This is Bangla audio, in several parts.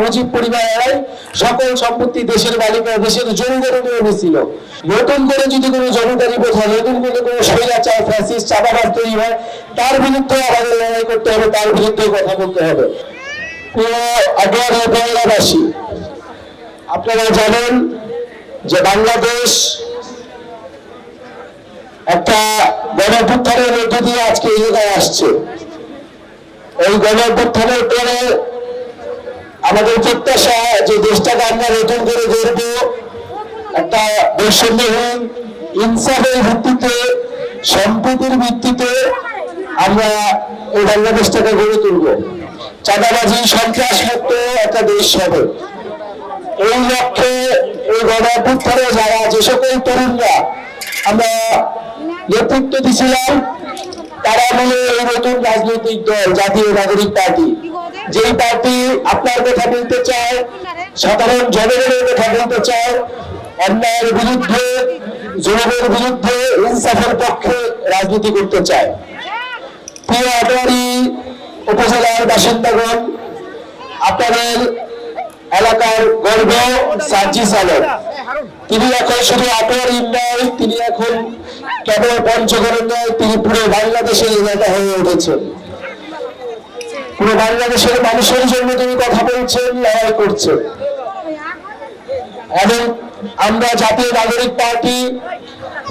মুজিব পরিবার এরাই সকল সম্পত্তি দেশের মালিকানা দেশের জমিদারি নিয়ে নিয়েছিল। নতুন করে যদি কোনো জমিদারি প্রথা, নতুন করে কোনো স্বৈরাচার ফ্যাসিস্ট চাঁদাবাজ তৈরি হয়, তার বিরুদ্ধে আমাদের লড়াই করতে হবে, তার বিরুদ্ধে কথা বলতে হবে। বাংলাবাসী, আপনারা জানেন যে বাংলাদেশ একটা গণঅভ্যুত্থানের মধ্য দিয়ে আজকে এই জায়গায় আসছে। এই গণঅভ্যুত্থানের পরে আমাদের প্রত্যাশা যে দেশটাকে আমরা নতুন করে গড়ব, একটা বৈষম্যহীন ইনসাফের ভিত্তিতে, সম্প্রীতির ভিত্তিতে আমরা এই বাংলাদেশটাকে গড়ে তুলব। চাঁদাবাজি সন্ত্রাস মুক্ত একটা দেশ হবে। এই লক্ষ্যে এই গণঅভ্যুত্থানে যারা যে সকল তরুণরা আমরা নেতৃত্ব দিছিলাম, তারা মিলে এই নতুন রাজনৈতিক দল জাতীয় নাগরিক পার্টি, যেই পার্টি আপনার কথা বলতে চায়, সাধারণ জনগণের কথা বলতে চায়, অন্যায়ের বিরুদ্ধে, জুলুমের বিরুদ্ধে, ইনসাফের পক্ষে রাজনীতি করতে চায়। প্রিয় আটোয়ারী উপজেলার বাসিন্দাগণ, আপনাদের এলাকার গর্ব সার্জিস আলম, তিনি এখন শুধু আটোয়ারী নয়, তিনি এখন কেবল পঞ্চগড়ের নয়, তিনি পুরো বাংলাদেশের নেতা হয়ে উঠেছেন। পুরো বাংলাদেশের মানুষের জন্য তিনি কথা বলছেন, লড়াই করছেন। এবং আমরা জাতীয় নাগরিক পার্টি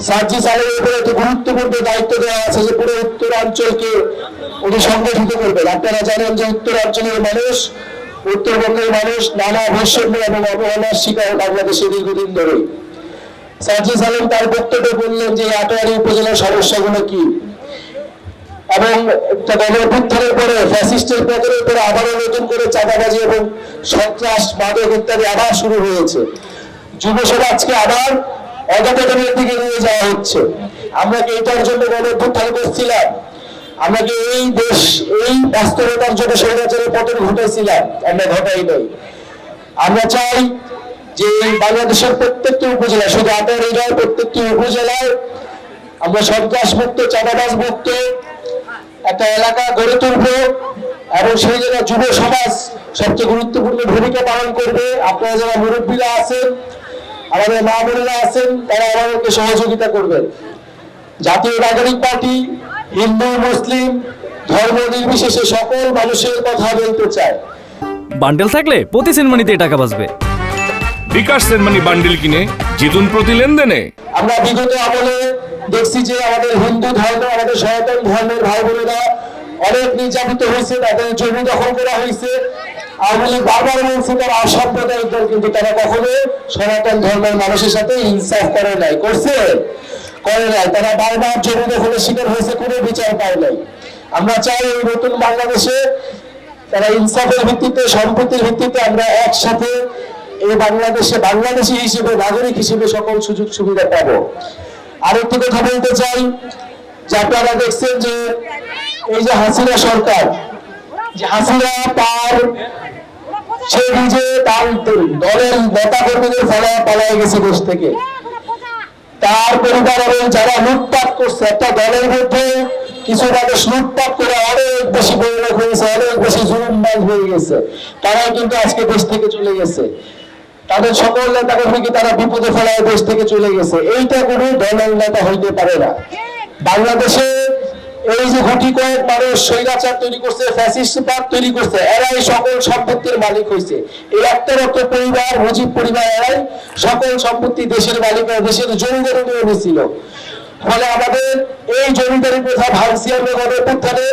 সার্জিস আলমের উপরে একটি গুরুত্বপূর্ণ দায়িত্ব দেওয়া আছে যে পুরো উত্তরাঞ্চলকে উনি সংগঠিত করবেন। আপনারা জানেন যে উত্তরাঞ্চলের মানুষ, উত্তরবঙ্গের মানুষ নানা বৈষম্য এবং অবহেলার শিকার বাংলাদেশে দীর্ঘদিন ধরে। সার্জিস আলম তার বক্তব্যে বললেন যে আটোয়ারী উপজেলার সমস্যাগুলো কি, এবং গণঅভ্যুত্থানের পরে ফ্যাসিস্টের পতনের পরে আবারও নতুন করে চাঁদাবাজি এবং সন্ত্রাস, মাদক ইত্যাদি আবার শুরু হয়েছে। যুব সমাজকে আবার অধপতনের দিকে নিয়ে যাওয়া হচ্ছে। আমরা কি এটার জন্য গণঅভ্যুত্থান করছিলাম? আমরা কি এই দেশ, এই বাস্তবতার জন্য স্বৈরাচারের পতন ঘটাইছিলাম? আমরা ঘটাই নাই। আমরা চাই যে বাংলাদেশের প্রত্যেকটি উপজেলা, শুধু আটোয়ারী নয়, প্রত্যেকটি উপজেলায় আমরা সন্ত্রাস মুক্ত, চাঁদাবাজ মুক্ত একটা এলাকা গড়ে তুলব, এবং সেই জায়গায় যুব সমাজ সবচেয়ে গুরুত্বপূর্ণ ভূমিকা পালন করবে। আপনারা যারা মুরব্বীরা আছেন, আমাদের মা বোনেরা আছেন, তারা আমাদেরকে সহযোগিতা করবেন। জাতীয় নাগরিক পার্টি হিন্দু, মুসলিম, ধর্ম নির্বিশেষে সকল মানুষের কথা বলতে চায়। বান্ডেল থাকলে প্রতি সেনমানিতে টাকা বাঁচবে। বিকাশ সেনমানি বান্ডেল কিনে জিতুন প্রতি লেনদেনে। আমরা বিগত আমলে দেখছি যে আমাদের হিন্দু ধর্ম, আমাদের সনাতন ধর্মের ভাই বোনেরা অনেক নির্যাতিত হয়েছে, তাদের জমি দখল করা হয়েছে। আওয়ামী লীগ বারবার বলছে তারা অসাম্প্রদায়িক দল, কিন্তু তারা কখনো সনাতন ধর্মের মানুষের সাথে ইনসাফ করে নাই। করছে? করে নাই। তারা বারবার জমি দখলের শিকার হয়েছে, কোনো বিচার পায় নাই। আমরা চাই এই নতুন বাংলাদেশে তারা ইনসাফের ভিত্তিতে, সম্প্রীতির ভিত্তিতে আমরা একসাথে এই বাংলাদেশে বাংলাদেশী হিসেবে, নাগরিক হিসেবে সকল সুযোগ সুবিধা পাবো। আরেকটি কথা বলতে চাই যে আপনারা দেখছেন যে এই যে হাসিনা সরকার, যে হাসিনা সে নিজে তার দলের নেতা কর্মীদের পালায় গেছে দেশ থেকে। তার পরিবার এবং যারা লুটপাট করছে, একটা দলের মধ্যে কিছু মানুষ লুটপাট করে অনেক বেশি বড়লোক হয়েছে, অনেক বেশি জুলুমবাজ হয়ে গেছে, তারাই কিন্তু আজকে দেশ থেকে চলে গেছে। তাদের সকল নেতা কর্মীকে তারা বিপদে ফেলায় দেশ থেকে চলে গেছে। এইটা কোনো দলের নেতা হইতে পারে না। বাংলাদেশে এই যে গুটি কয়েক মানুষ স্বৈরাচার তৈরি করছে, ফ্যাসিস্টবাদ তৈরি করছে, এরাই সকল সম্পত্তির মালিক হয়েছে। এই একটা মাত্র পরিবার, মুজিব পরিবার, এরাই সকল সম্পত্তি দেশের মালিকানা দেশের জমিদারি নিয়ে নিয়েছিল। ফলে আমাদের এই জমিদারি প্রথা ভাঙছি আমরা গণঅভ্যুত্থানে।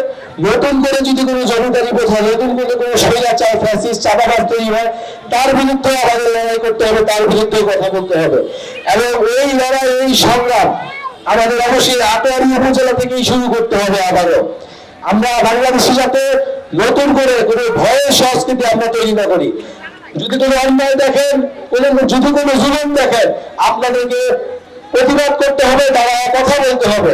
নতুন করে যদি কোনো জমিদারি প্রথা, নতুন করে কোনো স্বৈরাচার ফ্যাসিস্ট চাঁদাবাজ তৈরি হয়, তার বিরুদ্ধে আমাদের লড়াই করতে হবে, তার বিরুদ্ধে কথা বলতে হবে। এবং এই লড়াই, এই সংগ্রাম আমাদের অবশ্যই আটোয়ারী উপজেলা থেকেই শুরু করতে হবে। আবারও আমরা বাংলাদেশে যাতে নতুন করে কোনো ভয়ের সংস্কৃতি আমরা তৈরি না করি। যদি কোনো অন্যায় দেখেন, যদি কোনো জুলুম দেখেন, আপনাদেরকে প্রতিবাদ করতে হবে, দাঁড়ায় কথা বলতে হবে।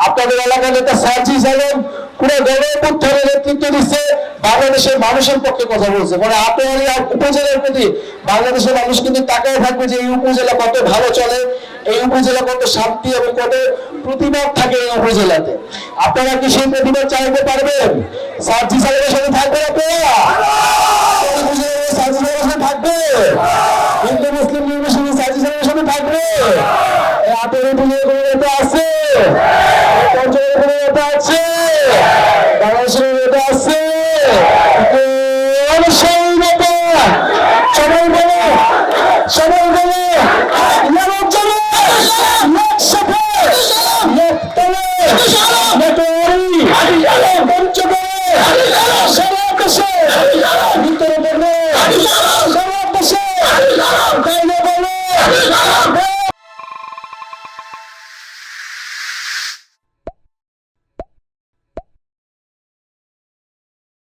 আপনাদের এলাকার নেতা সার্জিস আলম পুরো গণঅভ্যুত্থানের নেতৃত্ব দিচ্ছে, বাংলাদেশের মানুষের পক্ষে কথা বলছে। মানে আটোয়ারী উপজেলার প্রতি বাংলাদেশের মানুষ কিন্তু তাকায় থাকবে যে এই উপজেলা কত ভালো চলে, এই উপজেলা কত শান্তি এবং কত প্রতিবাদ থাকে এই উপজেলাতে। আপনারা কি সেই প্রতিবাদ চাইতে পারবেন? সার্জিস আলমের সাথে থাকবেন আপনারা? থাকবে? হিন্দু মুসলিম নির্বিশেষে সাজেশনের সাথে থাকবে? এই 18 দিনের কোনো নেতা আছে? পঞ্চমের কোনো নেতা আছে?